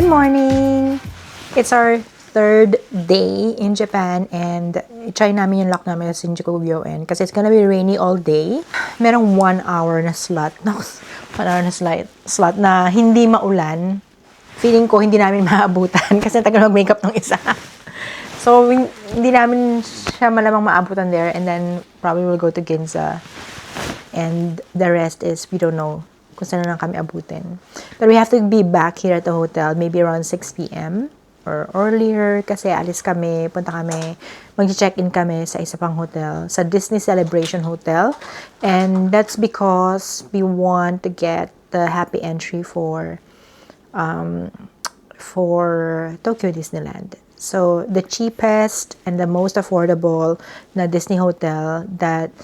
Good morning! It's our third day in Japan and try namin yung lock namin sa Shinjuku Gyoen kasi it's gonna be rainy all day. Merong 1 hour na slot. 1 hour na slot na hindi maulan. Feeling ko hindi namin maabutan kasi tagal mag-makeup ng isa. So, hindi namin siya malamang maabutan there and then probably we'll go to Ginza. And the rest is, we don't know kung saan na lang kami abutin. But we have to be back here at the hotel maybe around 6 p.m. or earlier kasi alis kami, punta kami, mag-check-in kami sa isa pang hotel, sa Disney Celebration Hotel. And that's because we want to get the happy entry for Tokyo Disneyland. So, the cheapest and the most affordable na Disney hotel that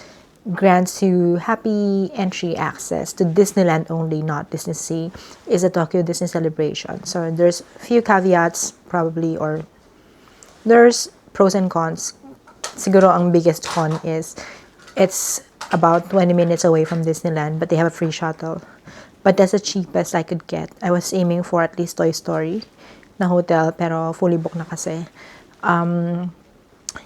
grants you happy entry access to Disneyland only, not Disney Sea, is a Tokyo Disney Celebration. So there's few caveats probably, or there's pros and cons. Siguro ang biggest con is it's about 20 minutes away from Disneyland, but they have a free shuttle. But that's the cheapest I could get. I was aiming for at least Toy Story na hotel, pero fully booked na kasi.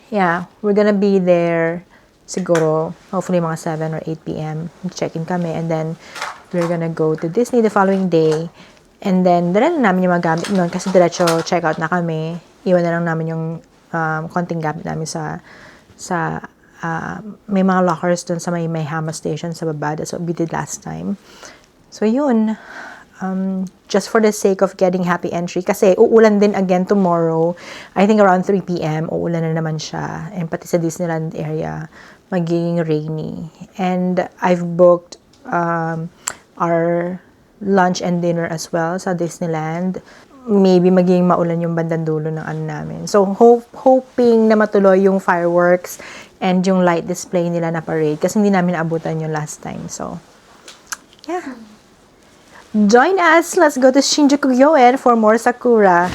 Yeah, we're gonna be there siguro, hopefully mga 7 or 8 p.m. Check-in kami and then we're gonna go to Disney the following day and then dala na namin yung mga gamit nun kasi diretso check-out na kami. Iwan na lang namin yung konting gamit namin sa may mga lockers dun sa may Hama station sa baba. That's what we did last time. So yun, just for the sake of getting happy entry kasi uulan din again tomorrow. I think around 3 p.m. uulan na naman siya and pati sa Disneyland area magiging rainy. And I've booked our lunch and dinner as well sa Disneyland. Maybe magiging maulan yung bandang dulo ng ano namin. So hoping na matuloy yung fireworks and yung light display nila na parade kasi hindi namin naabutan yung last time. So yeah. Join us! Let's go to Shinjuku Gyoen for more Sakura.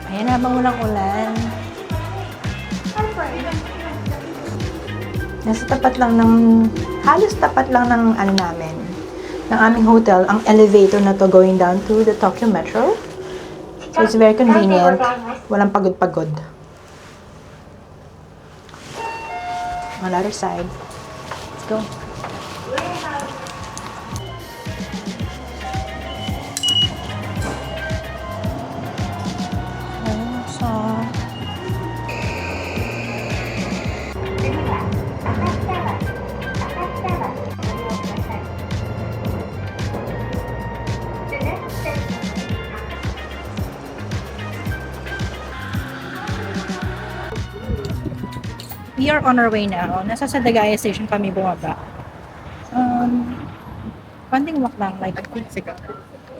Ayan, habang ulang-ulan. Nasa tapat lang halos tapat lang ng ano namin, ng aming hotel, ang elevator na to going down to the Tokyo Metro. So it's very convenient. Walang pagod-pagod. On the other side. Let's go. We are on our way now. Nasa Sadagaya Station kami bumaba. Konting walk lang, like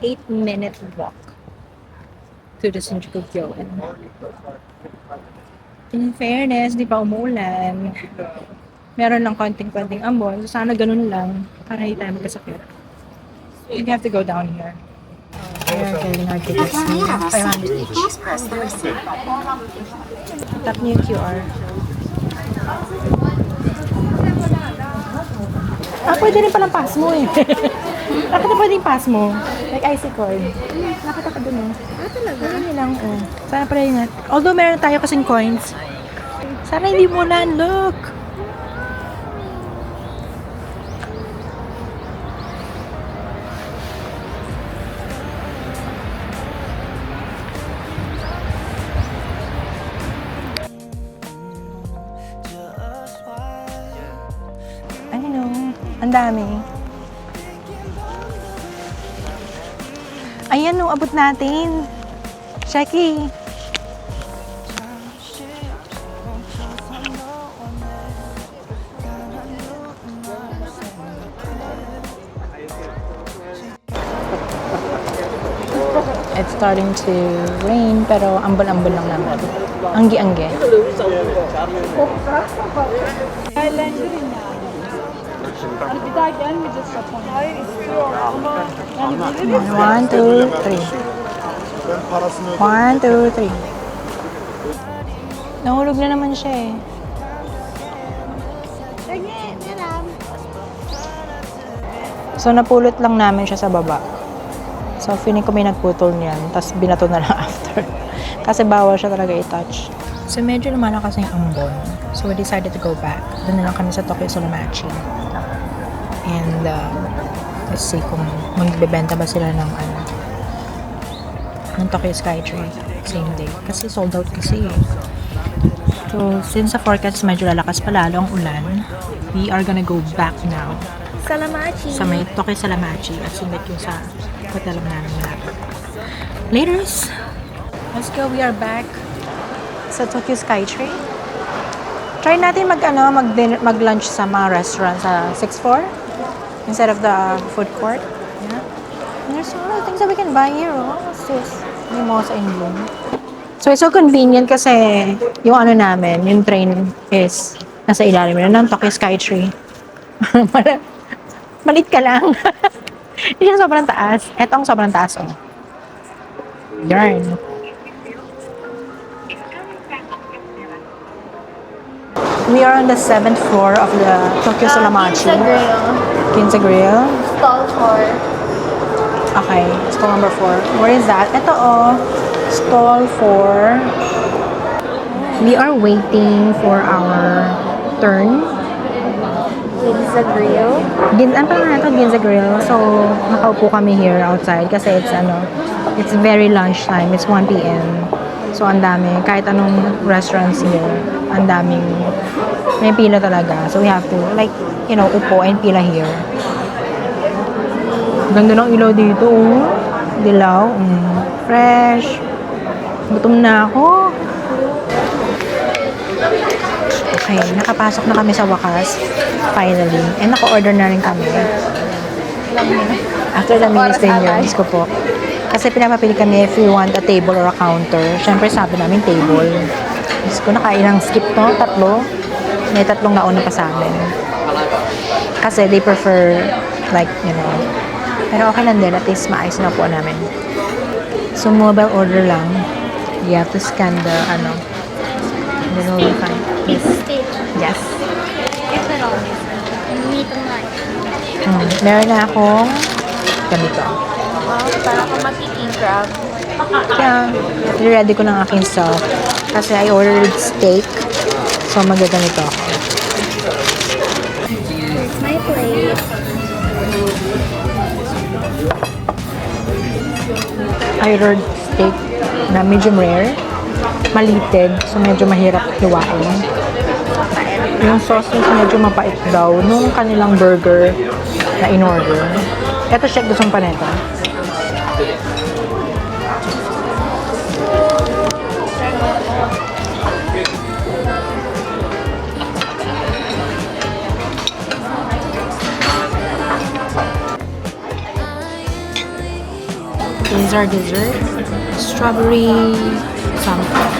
8-minute walk to the Shinjuku Gyoen. In fairness, di pa umulan. Meron lang konting ambon. So sana ganun lang para hindi tayo magkasakit. We have to go down here. We are getting our tickets. 500 each. Tap niyo yung QR. Pwede rin palang pass mo eh. Bakit na pwede yung pass mo? Like IC card. Nakita ka dun eh. Talaga? Hindi lang oh. Sana pala yun. Although meron tayo kasing coins. Sana hindi mo lang. Look! Ang dami. Ayan, no, abot natin. Sheki. It's starting to rain, pero ambon-ambon lang naman. Anggi-anggi. Bir daha gelmeyeceğiz Japonya. Hayır istiyor ama. Yani 1, 2, 3. Ben parasını ödedim. 1, 2, 3. Nahulog na naman siya eh. Sige, alam. So, napulot lang namin siya sa baba. So, feeling ko may nagputol niyan. Tapos, binato na lang after. Kasi bawal siya talaga i-touch. So, medyo lumalakas na yung ambon. So, we decided to go back. Doon na lang kami sa Tokyo Solamachi. And, let's see kung magbebenta ba sila ng ng Tokyo Skytree same day. Kasi sold out kasi eh. So, since sa forecast medyo lalakas pa lalo ang ulan, we are gonna go back now Salamachi. sa may Tokyo Salamachi at sumit yung sa hotel namin malapit. Laters! Let's go, we are back sa Tokyo Skytree. Try natin mag-lunch sa mga restaurant sa 6th floor instead of the food court. Yeah. And there's a lot of things that we can buy here. Oh, what's this? Mimosa in bloom. So, it's so convenient kasi yung namin, yung train is nasa ilalim na ng Tokyo Skytree. Malit ka lang. Hindi siya sobrang taas. Eto ang sobrang taas, oh. Yarn. We are on the 7th floor of the Tokyo Solamachi. Ginza Grill. Stall for. Okay, stall number 4. Where is that? Ito, oh. Stall 4. We are waiting for our turn. Ginza Grill. Ano pa nga ito? Ginza Grill. So, nakaupo kami here outside kasi it's very lunchtime. It's 1 p.m. So, ang dami. Kahit anong restaurants here, ang daming may pila talaga. So, we have to, upo and pila here. Ganda ng ilaw dito, oh. Dilaw. Fresh. Gutom na ako. Okay, nakapasok na kami sa wakas. Finally. And naka-order na rin kami. After the minutes din yun, Diyos ko po. Kasi pinapapili kami if we want a table or a counter. Siyempre sabi namin table. Diyos ko, nakailang skip to? 3. May 3 nauna pa sa amin. Kasi they prefer pero okay lang din. At least maayos na po namin. So, mobile order lang. You have to scan the and then we'll be fine. Steak. Yes. Pepperoni. Meat and rice. Meron na akong ganito. Para kung magiging crab. Kaya, ready ko ng aking stuff. Kasi I ordered steak. So, magaganito ako. Here's my plate. I ordered steak na medium rare. Malited. So, medyo mahirap hiwain. Yung sauce is medyo mapait daw nung kanilang burger na in-order. Ito, check gusto pa nito. These are dessert. Strawberry something.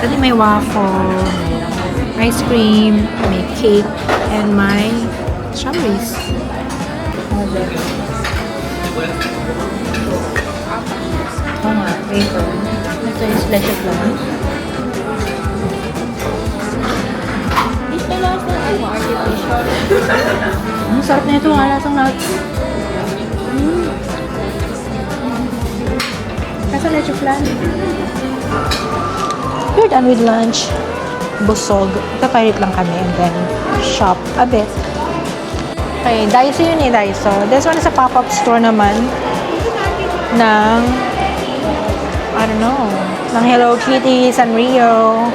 Kasi may waffle, may ice cream, may cake, and may strawberries. Oh nga, wafer. Ito yung leche flan. Ito lang sa artificial. Ang sarap na ito. Ang lasang nuts. Kasa leche flan. We're done with lunch. Busog. Kapalit lang kami and then shop a bit. Okay, Daiso yun eh, Daiso. This one is a pop-up store naman ng ng Hello Kitty, Sanrio.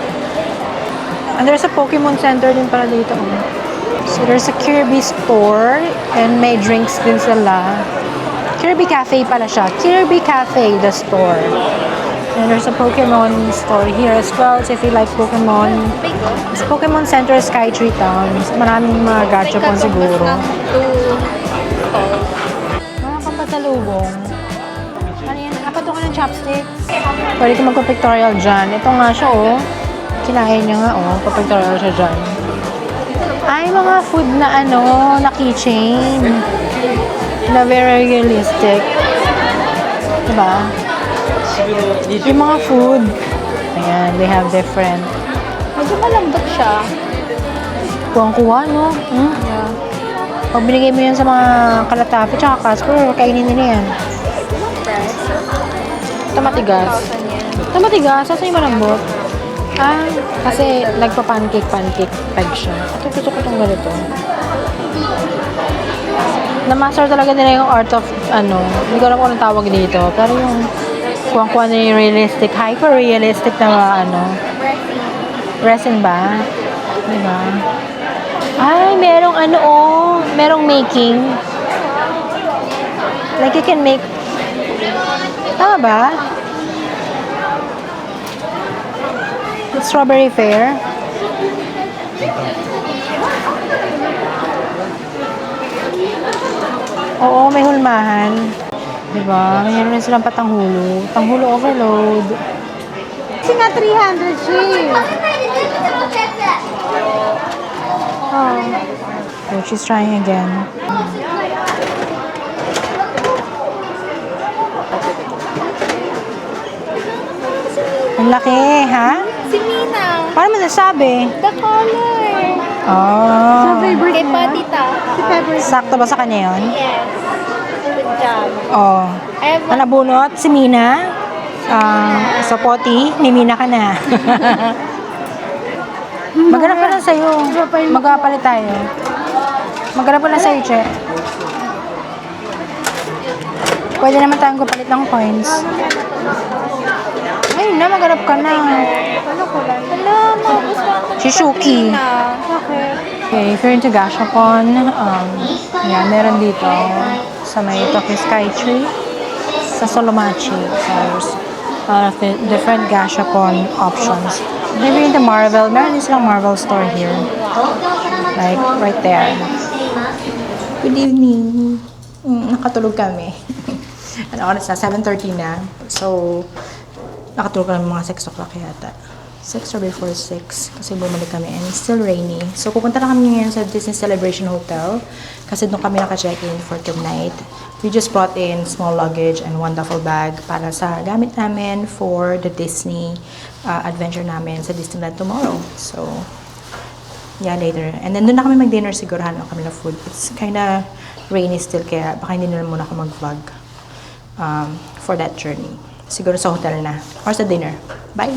And there's a Pokemon Center din pala dito. So there's a Kirby store and may drinks din sila. Kirby Cafe pala siya. Kirby Cafe, the store. And there's a Pokemon store here as well. So if you like Pokemon, it's Pokemon Center, Skytree Town. Maraming mga gachapon siguro. Mga pampasalubong. Ano yan? Apato ka ng chopsticks. Pwede ka magpa-pictorial dyan. Ito nga siya, oh. Kinain niya nga, oh. Pa-pictorial siya dyan. Ay, mga food na na keychain. Na very realistic. Diba? Yung mga food. Ayan, they have different. Medyo malambot siya. Kuwang-kuwa, no? Hmm? Yeah. Pag binigay mo yan sa mga kalatapi tsaka Casper, kainin nila yan. Ito matigas. 1,000 yen. Ito matigas. Saan yung malambot? Ah, kasi nagpa-pancake peg siya. Ito gusto ko itong ganito. Na-master talaga nila yung art of, hindi ko alam kung anong tawag dito. Pero yung kuwang-kuwa na yung realistic, hyper-realistic na mga resin ba? Diba? Ay, merong merong making. Like you can make, tama ba? Strawberry fair. Oo, may hulmahan. Diba? Mayroon rin silang patanghulo. Tanghulo overload. Kasi nga 300 siya. Oh. So, she's trying again. Ang laki, ha? Si Mina. Paano mo nasabi? The color. Oh. Kay Patita. Sakto ba sa kanya yun? Yes. Good job. Oh. I have Ang nabunot, si Mina. Sa poti, ni Mina ka na. Maghanap ka na sa'yo. Magpapalit tayo. Maghanap ka na sa'yo, Che. Pwede naman tayong kapalit ng coins. Ayun na, maghanap ka na. Wala, maubos na ako. Si Shuki. Bakit? Okay, if you're into Gashapon, yeah, meron dito sa may Tokyo Sky Tree, sa Solomachi. So, there's a lot of different Gashapon options. If you're into Marvel, meron din silang Marvel store here. Like, right there. Good evening. Nakatulog kami. Ano oras na? 7:30 na. So, nakatulog kami mga 6 o'clock yata. 6 or before 6 kasi bumalik kami and it's still rainy. So, pupunta na kami ngayon sa Disney Celebration Hotel kasi doon kami naka-check-in for tonight. We just brought in small luggage and one duffel bag para sa gamit namin for the Disney adventure namin sa Disneyland tomorrow. So, yeah, later. And then doon na kami mag-dinner siguro, hanap kami na food. It's kinda rainy still kaya baka hindi na muna ako mag-vlog for that journey. Siguro sa hotel na or sa dinner. Bye!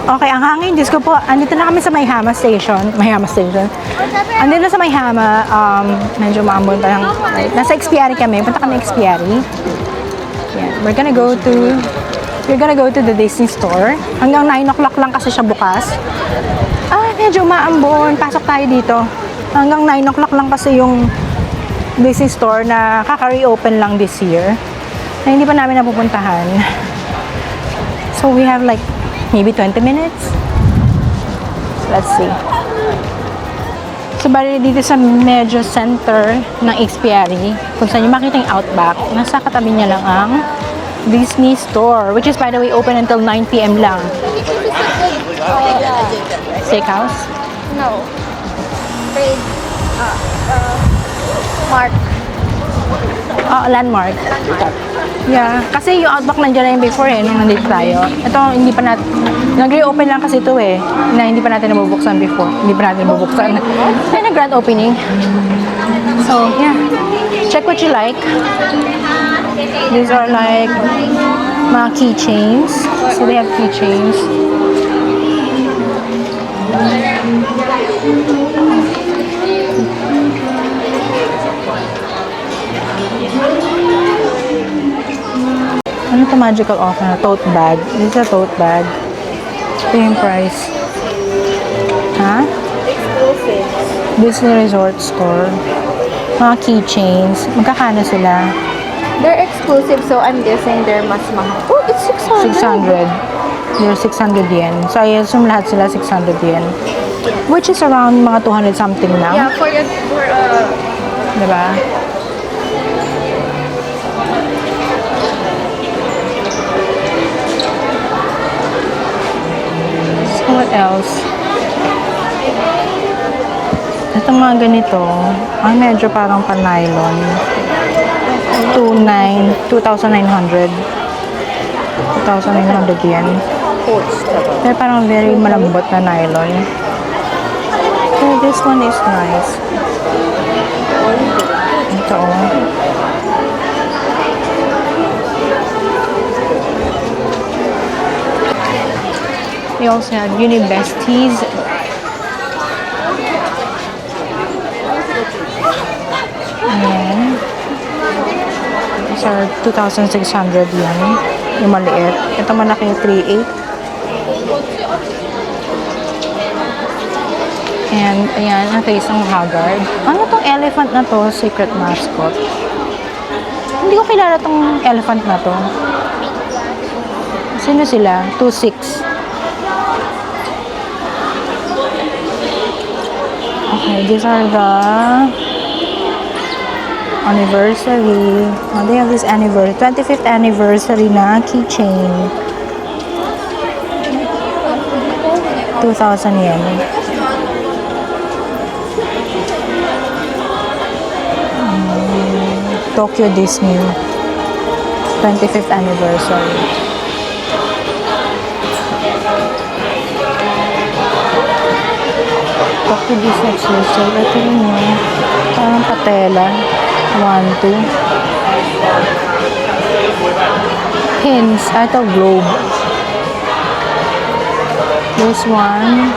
Okay, ang hangin, Diyos ko po, andito na kami sa Maihama Station. Andito na sa Maihama, medyo maambon pa lang. Nasa Expiari kami, punta kami Expiari. Yeah, we're gonna go to the Disney store. Hanggang 9 o'clock lang kasi siya bukas. Medyo maambon. Pasok tayo dito. Hanggang 9 o'clock lang kasi yung Disney store na kaka-reopen lang this year. Na hindi pa namin napupuntahan. So we have like maybe 20 minutes. Let's see. So bali dito sa medyo center ng Expiari, kung saan yung makita yung Outback, nasa katabi niya lang ang Disney store, which is by the way open until 9 p.m. lang. Steakhouse? No. Trade. Mark. Landmark. Yeah, kasi yung Outback nandiyan na yung before nung nandito tayo. Ito, hindi pa natin, nag-reopen lang kasi ito na hindi pa natin nabubuksan before. Hindi pa natin nabubuksan. Ay, nag-grand opening. So, yeah. Check what you like. These are like mga keychains. So, they have keychains. Ano to magical offer? Tote bag. This is a tote bag. Ito yung price. Ha? Exclusive. Disney Resort Store. Mga keychains. Magkakano sila? They're exclusive, so I'm guessing they're mas mahal. Oh, it's 600. 600. They're 600 yen. So, I assume lahat sila 600 yen. Which is around mga 200 something lang. Yeah, for Diba? So, what else? Itong mga ganito, medyo parang pan-nylon. 2,900. 2,900 yen. Pero parang very malambot na nylon. So, this one is nice. Ito, oh. We also have Unibesties. Ayan. These are 2,600 yen. Yung maliit. Ito malaki, 3,800. And, ayan, ang face ng Haggard. Ano tong elephant na to? Secret mascot. Hindi ko kilala tong elephant na to. Sino sila? 2,600. Okay, these are the anniversary. Oh, they have this anniversary, 25th anniversary na keychain. 2,000 yen. Tokyo Disney, 25th anniversary. Tokyo Disney exclusive. Ito rin yun. Parang patela. 1, 2. Pins. Ito, globe. This one.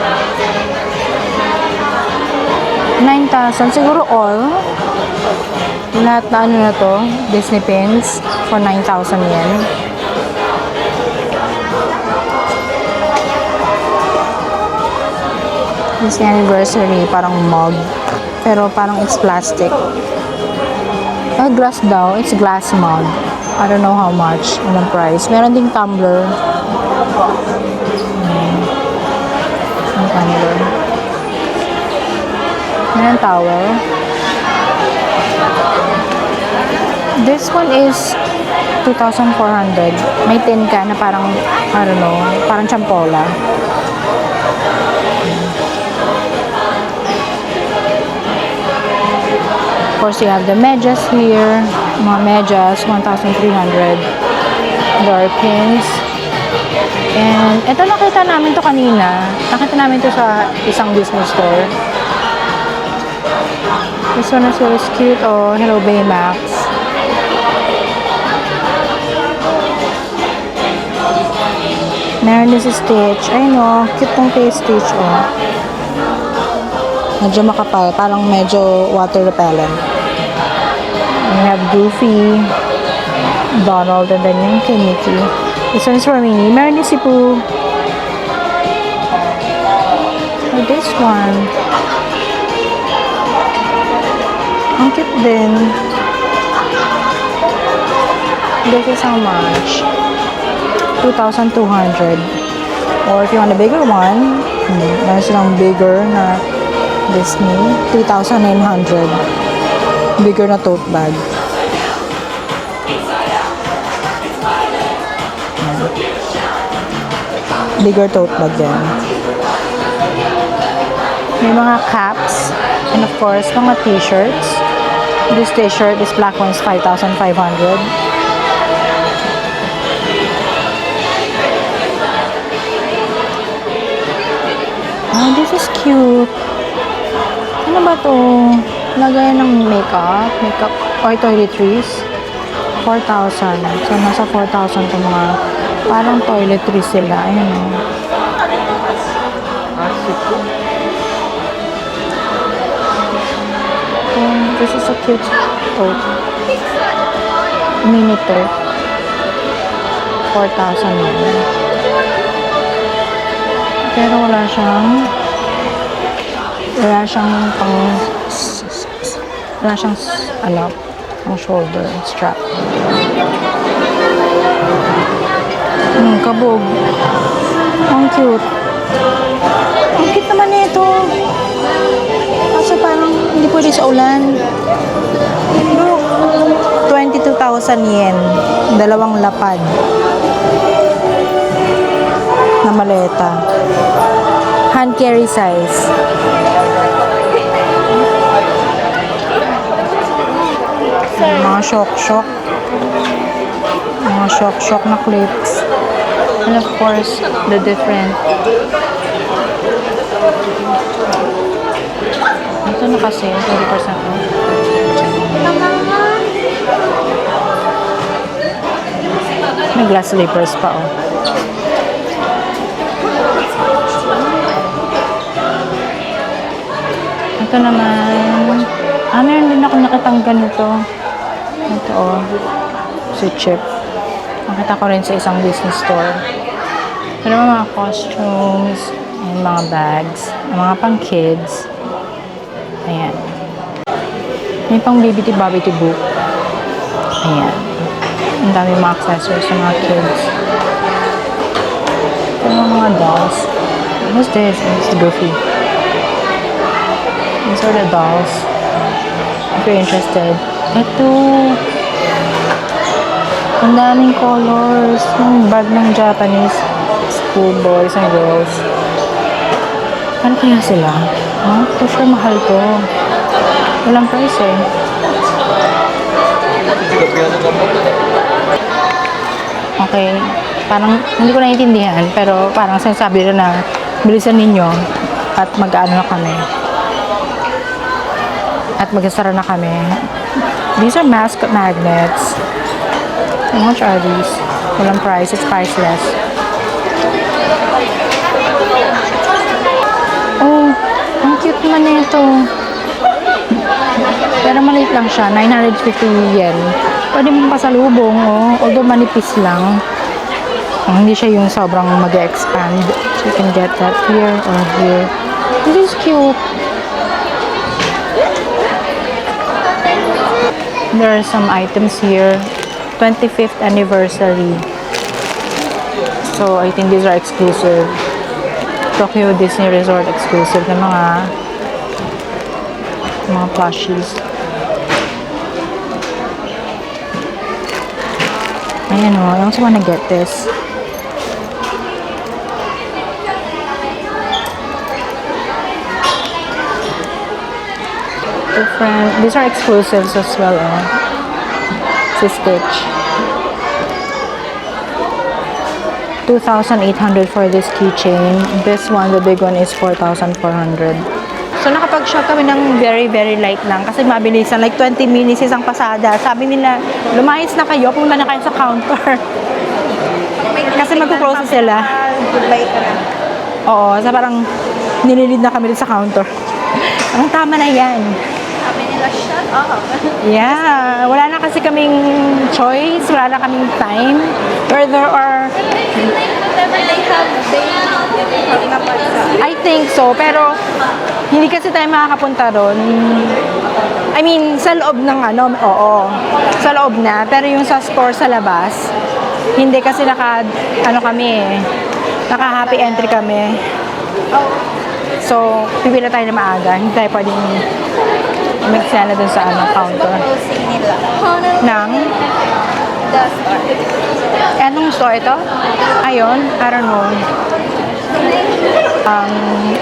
9,000. Siguro all. Lahat na ano na to. Disney pins for 9,000 yen. Disney anniversary, parang mug. Pero parang it's plastic. Glass daw. It's glass mug. I don't know how much. Anong price. Meron ding tumbler. Ang tumbler. Meron towel. This one is 2,400. May tin ka na parang, I don't know, parang champola. Of course, you have the medyas here. Mga medyas, 1,300. There are pins. And ito nakita namin to kanina. Nakita namin to sa isang Disney store. This one is really cute. Oh, hello Baymax. Meron din si Stitch. Ay no, cute tong kay Stitch. Oh. Medyo makapal. Parang medyo water repellent. We have Goofy, Donald, and then yung kay Mickey. This one is for Minnie. Meron din si Pooh. Or this one. Ang cute din. This is how much? 2,200. Or if you want a bigger one, meron silang bigger na Disney. 3,900. Bigger na tote bag. Bigger tote bag din. May mga caps. And of course, mga t-shirts. This t-shirt, this black one is 5,500. Oh, this is cute. Ano ba to? Lagay ng makeup or toiletries. 4,000. So, nasa 4,000 itong mga parang toiletries sila. Ayan o. This is a cute tote. Mini tote. 4,000 yun. Pero wala siyang pang shoulder strap. Kabog. Ang cute. Ang cute naman nito. Kaso parang hindi pwede sa ulan. Look. 22,000 yen. 2 lapad. Na maleta. Hand carry size. Mga shock-shock. Mga shock-shock na clips. And of course, the different... Ito na kasi, 30% off. May glass slippers pa, oh. Ito naman. Meron din ako nakitang ganito. Ito, oh. Si Chip. Nakita ko rin sa isang business store. Pero mga costumes and mga bags. Mga pang kids. Ayan. May pang Bibbidi-Bobbidi book. Ayan. Ang dami mga accessories sa mga kids. Ito mga dolls. What's this? It's Goofy. These are the dolls. If you're interested. Ito. Ang daming colors. Yung bag ng Japanese school boys and girls. Ano kaya sila? For sure mahal to. Walang price eh. Okay. Parang hindi ko naiintindihan. Pero parang sinasabi rin na bilisan ninyo at mag-ano na kami. At magsasara na kami. These are mask magnets. How much are these? Walang price. It's priceless. Oh, ang cute naman nito. Pero maliit lang siya. 950 yen. Pwede mong pasalubong, oh. Although manipis lang. Oh, hindi siya yung sobrang mag-expand. So you can get that here or here. This is cute. There are some items here. 25th anniversary. So, I think these are exclusive. Tokyo Disney Resort exclusive na mga plushies. Ayan o, I also wanna get this. Different. These are exclusives as well. Si Stitch. 2,800 for this keychain. This one, the big one, is 4,400. So, nakapag-shop kami ng very, very light lang. Kasi mabilisan. Like, 20 minutes isang pasada. Sabi nila, lumayas na kayo. Pumunta na kayo sa counter. Kasi magpo-process sila. Goodbye ka na. Oo. So, parang nililid na kami sa counter. Ang tama na yan. Sabi nila, shut up. Yeah, wala na kasi kaming choice, wala na kaming time. Where there are... I think so, pero hindi kasi tayo makakapunta ron. I mean, sa loob ng oo, sa loob na. Pero yung sa store sa labas, hindi kasi naka-happy entry kami. So, pipila tayo na maaga. Hindi tayo pwedeng mag-sala dun sa counter. Closing nila. Nang? The store. Anong store ito? Ayun, I don't know.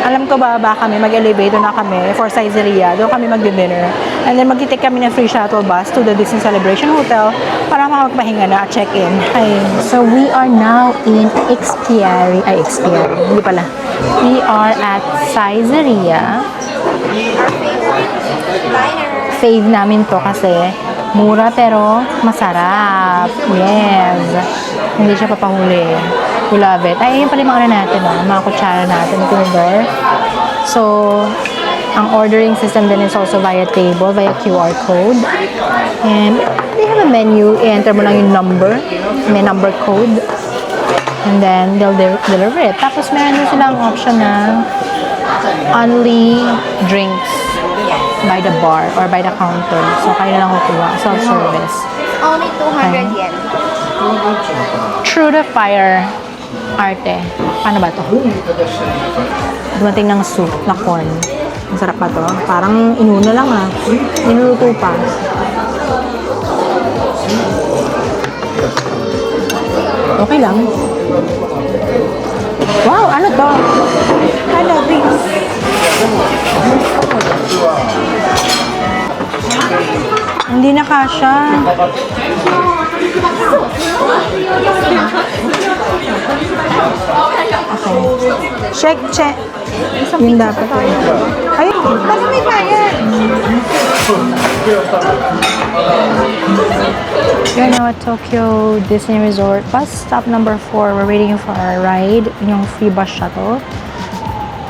Alam ko baba kami, mag-elevator na kami for Saizeriya. Doon kami mag-dinner. And then mag-take kami ng free shuttle bus to the Disney Celebration Hotel para makapagpahinga na at check-in. So we are now in Expiari. Hindi pala. We are at Saizeriya. Fave namin to kasi mura pero masarap. Yes. Hindi siya papahuli. We love it. Ay, yun pala yung mga natin, mga kutsara natin, tinidor. So, ang ordering system din is also via table, via QR code. And they have a menu. I-enter mo lang yung number. May number code. And then, they'll deliver it. Tapos, meron din silang option na only drinks by the bar or by the counter. So, kayo na lang kukuha. Self-service. Only 200 yen. Through the fire. Arte. Paano ba to? Dumating ng soup na corn. Masarap ba to? Parang inuna lang Inuluto pa. Okay lang. Wow! Ano to? Hello, drinks. Hindi na kasha. Check. Yun dapat. Ay, baka may bayad. We're now at Tokyo Disney Resort. Bus stop number 4. We're waiting for our ride. Yung free bus shuttle,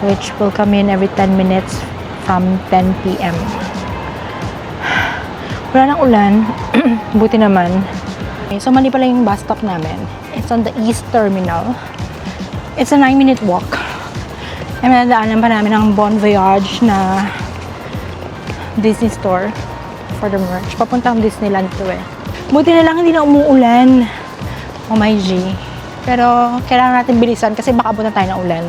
which will come in every 10 minutes from 10 p.m. Wala nang ulan. Buti naman. Okay, so mali pala yung bus stop namin. It's on the East Terminal. It's a 9-minute walk. Ay, madadaanan pa namin ang Bon Voyage na Disney store for the merch. Papuntang Disneyland to eh. Buti na lang hindi na umuulan. Oh my G. Pero kailangan natin bilisan kasi baka abutan tayo ng ulan.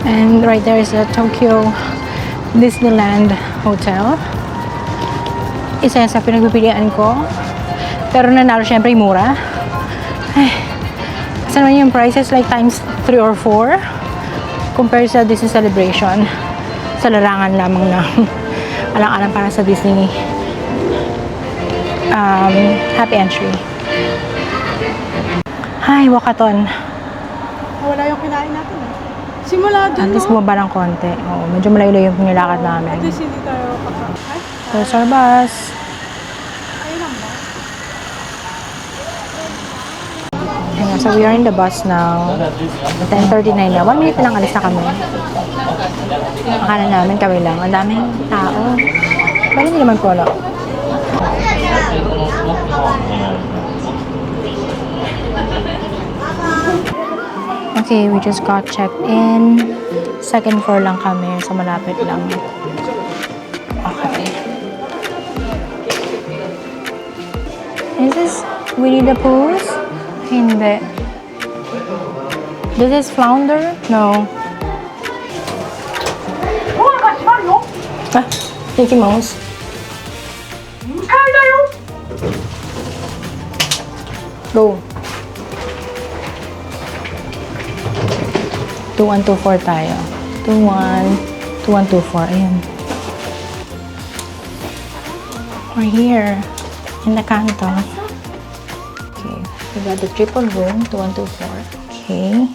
And right there is the Tokyo Disneyland Hotel. Isa yan sa pinagpipilian ko. Pero nanalo syempre yung mura. Ay, kasi naman yung prices like times 3 or 4 compared sa Disney Celebration. Sa larangan lamang ng alang-alang para sa Disney Happy Entry. Hi, Wakaton. Wala yung kinain natin eh. Simula At dun, least no? bumaba ng konti. Oo, medyo malayo yung nilakad namin. At least hindi tayo kaka... There's our bus. Ayun lang ba? Ayan, so we are in the bus now. 10:39 na. 1 minute na lang alis na kami. Akala namin kami lang. Ang daming tao. Bali hindi naman puno. Okay, we just got checked in. Second floor lang kami. So malapit lang. Okay. Is this Winnie the Pooh? Hindi. This is Flounder? No. Ah, Mickey Mouse. Go. 2124 tayo. 2124. Ayan. We're here in the canto. Okay. We got the triple room, 2124. Okay.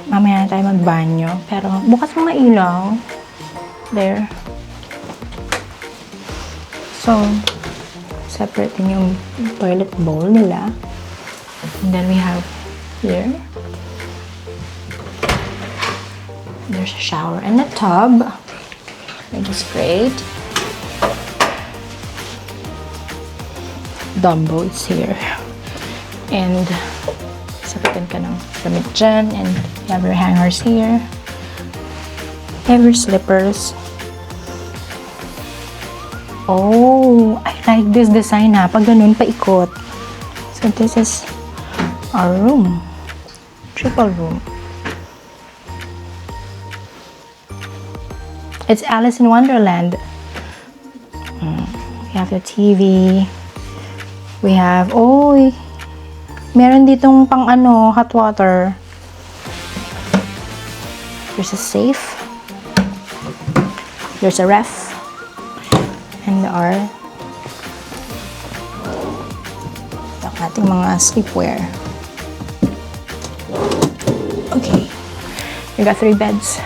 Mamaya na tayo magbanyo. Pero bukas mga ilaw. There. So, separate din yung toilet bowl nila. And then we have here. There's a shower and a tub, which is great. Dumbo is here. And sapatin ka ng damit dyan. And you have your hangers here. You have your slippers. Oh, I like this design ha. Pag ganun, paikot. So this is our room. Triple room. It's Alice in Wonderland. We have the TV. We have, meron ditong pang hot water. There's a safe. There's a ref. And our ating mga sleepwear. Okay. We got 3 beds.